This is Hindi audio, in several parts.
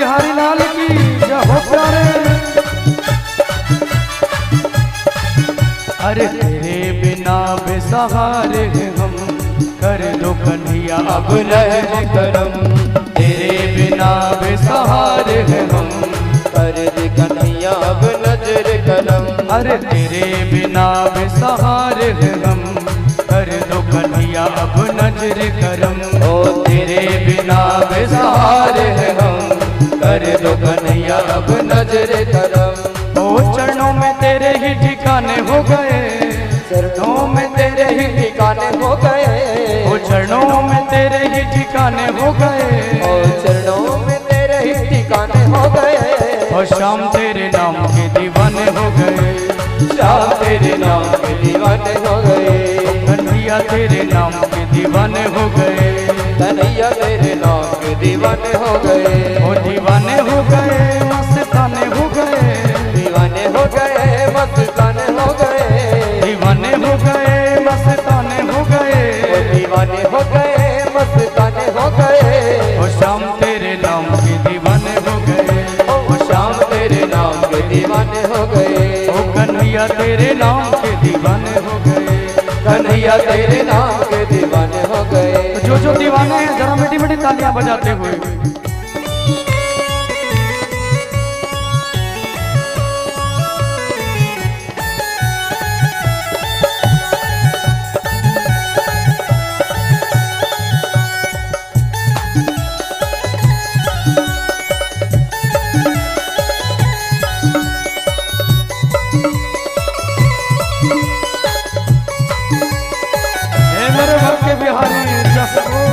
बिहारी लाल की जय हो प्यारे। अरे तेरे बिना बेसहारे हैं हम, कर दो कन्हैया अब रहम करम। तेरे बिना बेसहारे हैं हम, कर दे कन्हैया अब नजर करम। अरे तेरे बिना बेसहारे हैं हम, कर दो कन्हैया अब नजर करम। ओ तेरे बिना बेसहारे हैं हम, कर दो कन्हैया अब नजर करम। ओ चरणों में तेरे ही ठिकाने हो गए, चरणों में तेरे ही ठिकाने हो गए। ओ चरणों में तेरे ही ठिकाने हो गए। ओ चरणों में तेरे ही ठिकाने हो गए। और शाम तेरे नाम के दीवाने हो गए, शाम तेरे नाम के दीवाने हो गए। कन्हैया तेरे नाम के दीवाने हो गए। कन्हैया तेरे नाम के दीवाने हो गए। ओ दीवाने हो गए, मस्ताने हो गए। दीवाने हो गए, मस्ताने हो गए। दीवाने हो गए, मस्ताने हो गए। ओ दीवाने हो गए, मस्ताने हो गए। ओ शाम तेरे नाम के दीवाने हो गए। ओ शाम तेरे नाम के दीवाने हो गए। ओ कन्हैया तेरे नाम के दीवाने हो गए। कन्हैया तेरे नाम के दीवाने हो गए। तो जो दीवाने हैं जरा मीठी मीठी तालियां बजाते हुए। मेरे भर के बिहारी जस हो।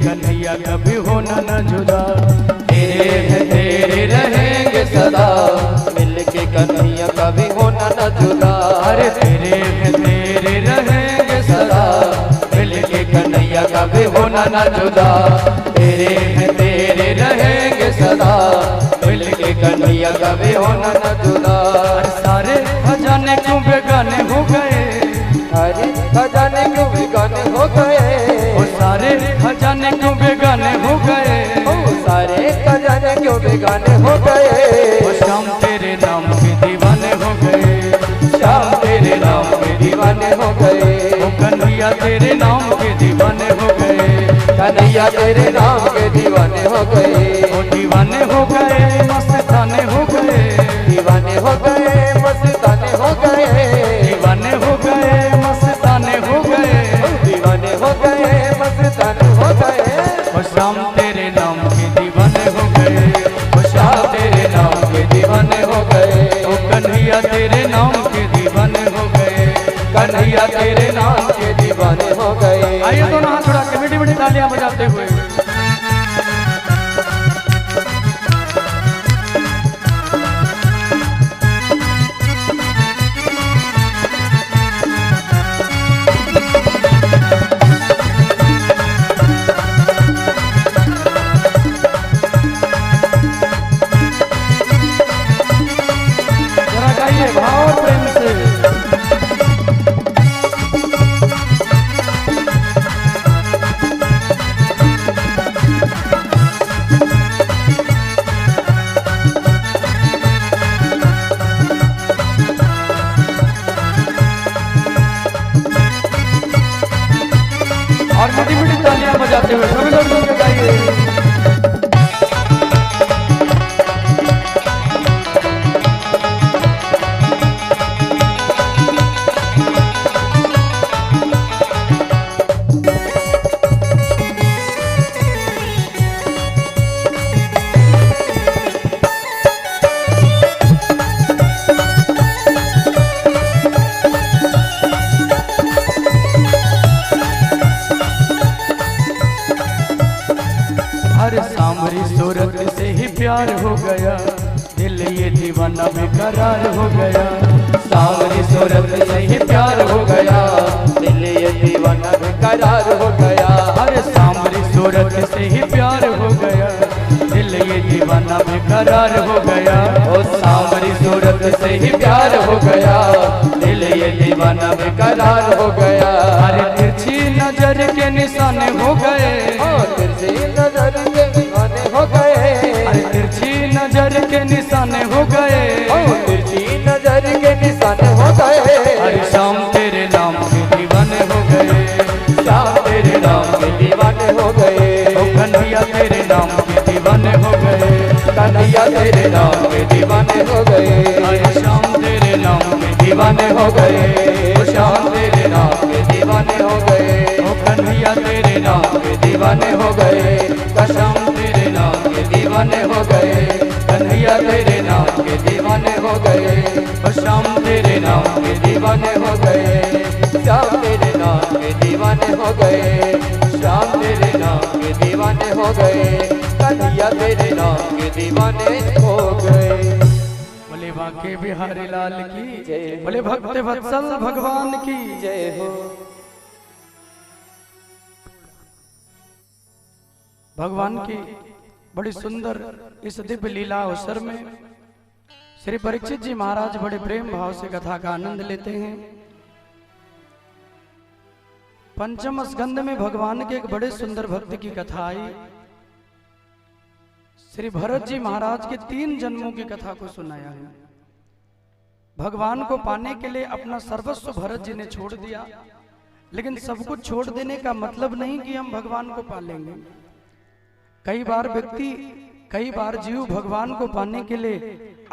कन्हैया कभी होना न जुदा। तेरे हैं तेरे रहेंगे सदा, मिलके कन्हैया कभी होना न जुदा। अरे तेरे हैं तेरे रहेंगे सदा, मिलके कन्हैया कभी होना न जुदा। तेरे हैं तेरे रहेंगे सदा, मिलके कन्हैया कभी होना न जुदा। सारे खजाने क्यों बेगाने हो गए, अरे खजाने क्यों बेगाने हो गए। वो सारे खजाने क्यों बेगाने हो गए। ओ सारे खजाने क्यों बेगाने हो गए। वो शाम तेरे नाम के दीवाने हो गए, शाम तेरे नाम के दीवाने हो गए। वो कन्हैया तेरे नाम के दीवाने हो गए। कन्हैया तेरे नाम के दीवाने हो गए। वो दीवाने हो गए, मस्ताने हो गए। दीवाने हो गए, मस्ताने हो गए। दीवाने हो गए, मस्ताने हो गए। दीवाने हो गए, मस्ताने हो गए। वो शाम तेरे नाम के दीवाने हो गए, वो शाम तेरे नाम के दीवाने हो गए। वो कन्हैया तेरे नाम के दीवाने हो गए। कन्हैया तेरे नाम के दीवाने हो गए। आइए दोनों हाथ उड़ा के मीठी मीठी तालियां बजाते हुए। जरा गाइए भाव प्रेम से। और मीठी मीठी तालियां बजाते हुए सभी लोग मिलकर गाइए। बेकरार हो गया। सांवरी सूरत से ही प्यार हो गया, दिल ये दीवाना बेकरार हो गया। अरे सांवरी सूरत से ही प्यार हो गया, दिल ये दीवाना बेकरार हो गया। ओ सांवरी सूरत से ही प्यार हो गया, दिल ये दीवाना बेकरार हो गया। अरे तिरछी नजर के निशाने हो गए, ओ तिरछी नजर के दीवाने हो गए। अरे तिरछी नजर के निशाने हो गए, ओ तिरछी नजर के निशाने हो गए। अरे शाम तेरे नाम के दीवाने हो गए, शाम तेरे नाम के दीवाने हो गए। ओ कन्हैया तेरे नाम के दीवाने हो गए, कन्हैया तेरे नाम के दीवाने हो गए। अरे शाम तेरे नाम के दीवाने हो गए, ओ शाम तेरे नाम के दीवाने हो गए। ओ कन्हैया तेरे नाम के दीवाने हो गए, शाम तेरे नाम के दीवाने हो गए। कन्हैया तेरे नाम के दीवाने हो गए, और शाम तेरे नाम के दीवाने हो गए। शाम तेरे नाम के दीवाने हो गए, शाम तेरे नाम के दीवाने हो गए। कन्हैया तेरे नाम के दीवाने हो गए। बोले बांके बिहारी लाल की जय हो। बोले भक्त वत्सल भगवान की जय हो। भगवान की बड़ी सुंदर इस दिव्य लीला अवसर में श्री परीक्षित जी महाराज बड़े प्रेम भाव से कथा का आनंद लेते हैं। पंचम स्कंद में भगवान के एक बड़े सुंदर भक्त की कथा आई। श्री भरत जी महाराज के 3 जन्मों की कथा को सुनाया है। भगवान को पाने के लिए अपना सर्वस्व भरत जी ने छोड़ दिया, लेकिन सब कुछ छोड़ देने का मतलब नहीं कि हम भगवान को पालेंगे। कई बार जीव भगवान को पाने के लिए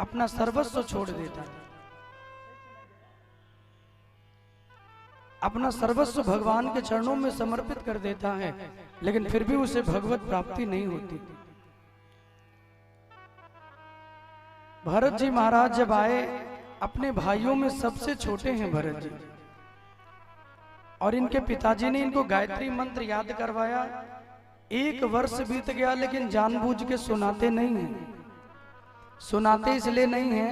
अपना सर्वस्व छोड़ देता है, अपना सर्वस्व भगवान के चरणों में समर्पित कर देता है, लेकिन फिर भी उसे भगवत प्राप्ति नहीं होती। भरत जी महाराज जब आए, अपने भाइयों में सबसे छोटे हैं भरत जी, और इनके पिताजी ने इनको गायत्री मंत्र याद करवाया। 1 वर्ष बीत गया, लेकिन जानबूझ के सुनाते नहीं हैं। सुनाते इसलिए नहीं है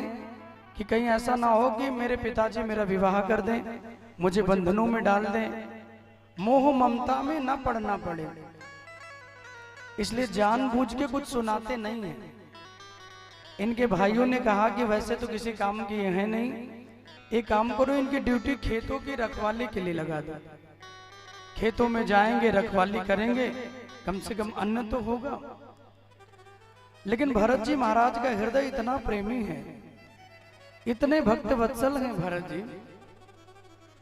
कि कहीं ऐसा ना हो कि मेरे पिताजी मेरा विवाह कर दें, मुझे बंधनों में डाल दें, मोह ममता में ना पड़ना पड़े, इसलिए जानबूझ के कुछ सुनाते नहीं हैं। इनके भाइयों ने कहा कि वैसे तो किसी काम की है नहीं, एक काम करो, इनकी ड्यूटी खेतों की रखवाली के लिए लगा दो। खेतों में जाएंगे, रखवाली करेंगे, कम से कम अन्न तो होगा। लेकिन भरत जी महाराज का हृदय इतना प्रेमी है, इतने भक्त वत्सल हैं भरत जी।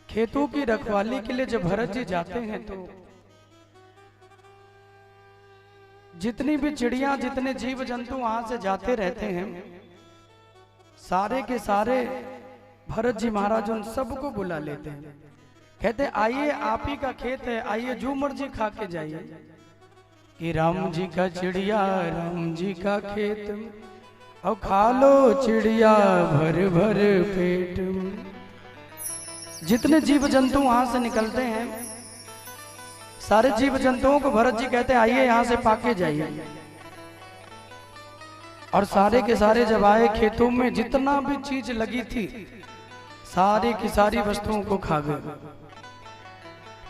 खेतों की रखवाली के लिए जब भरत जी जाते हैं तो जितनी भी चिड़िया, जितने जीव जंतु वहां से जाते रहते हैं, सारे के सारे भरत जी महाराज उन सबको बुला लेते हैं। कहते आइए, आप ही का खेत है, आइए जो मर्जी खा के जाइए। कि राम जी का चिड़िया, राम जी का खेत, और खा लो चिड़िया भर भर पेट। जितने जीव जंतु वहां से निकलते हैं, सारे जीव जंतुओं को भरत जी कहते हैं आइए यहां से पाके जाइए। और सारे के सारे जब आए, खेतों में जितना भी चीज लगी थी सारी की सारी वस्तुओं को खा गए।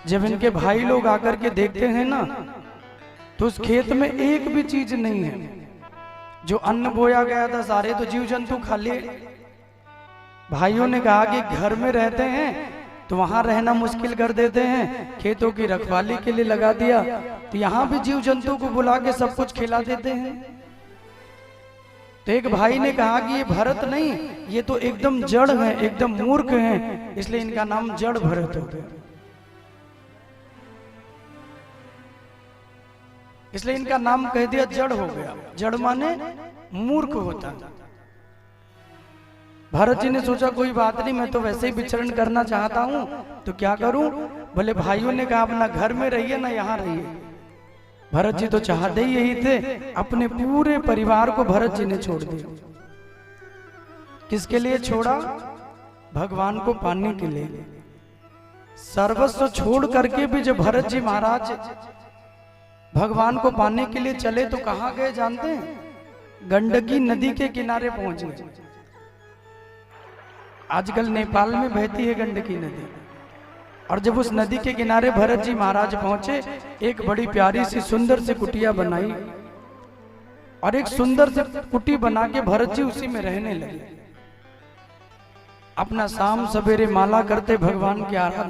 जब इनके भाई लोग आकर के देखते हैं ना, तो उस खेत में एक भी चीज नहीं है। जो अन्न बोया गया था सारे तो जीव जंतु खा लिए। भाइयों ने कहा कि घर में रहते हैं तो वहां रहना मुश्किल कर देते हैं, खेतों की रखवाली के लिए लगा दिया तो यहां भी जीव जंतु को बुला के सब कुछ खिला देते हैं। तो एक भाई ने कहा कि ये भरत नहीं, ये तो एकदम जड़ है, एकदम मूर्ख हैं, इसलिए इनका नाम जड़ भरत हो गया। इसलिए इनका नाम कह दिया जड़ हो गया। जड़ माने मूर्ख होता है। भरत जी ने सोचा कोई बात नहीं, मैं तो वैसे ही विचरण करना चाहता हूं, तो क्या करूं। बोले भाइयों ने कहा अपना घर में रहिए ना यहाँ रहिए। भरत जी तो चाहते ही यही थे, अपने पूरे परिवार को भरत जी ने छोड़ दिया। किसके लिए छोड़ा? भगवान को पाने के लिए। सर्वस्व छोड़ करके भी जब भरत जी महाराज भगवान को पाने के लिए चले तो कहां गए जानते हैं? गंडकी नदी के किनारे पहुंच गए। आजकल नेपाल में बहती है गंडकी नदी। और जब उस नदी के किनारे भरत जी महाराज पहुंचे, एक बड़ी प्यारी सी सुंदर सी कुटिया बनाई और एक सुंदर सी कुटी बना के भरत जी उसी में रहने लगे। अपना शाम सवेरे माला करते, भगवान की आराधना